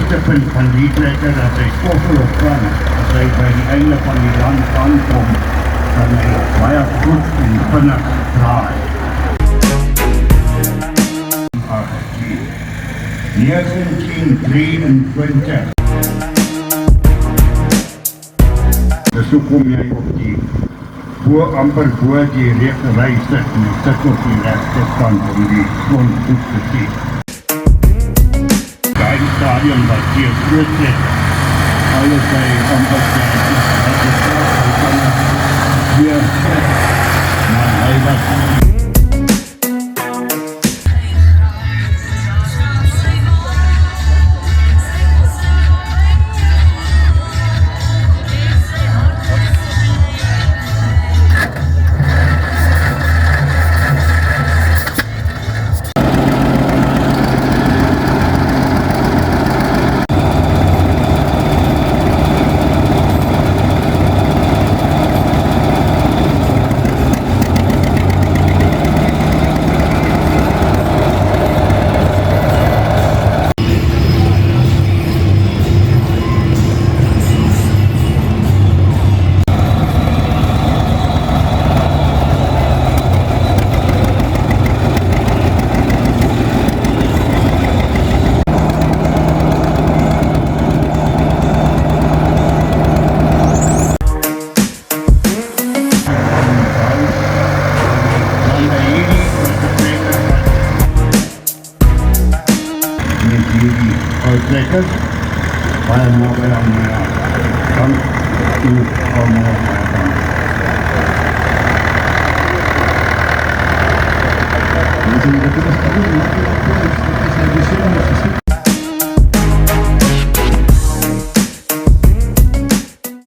hoogtepunt van die trekker dat hy koffel op kan. As hy by die einde van die land aankom, kan hy baie goed en vinnig draai. 1923. Dus hoe kom jy op die amper voor die regerij sit en jy sit op die rechterkant om die grond goed te sien. Die stadion wat hier groot is, alles by amper hier sit, maar hy was uittrekkers, baie naby aan my kant toe allemaal baie kant. Dit is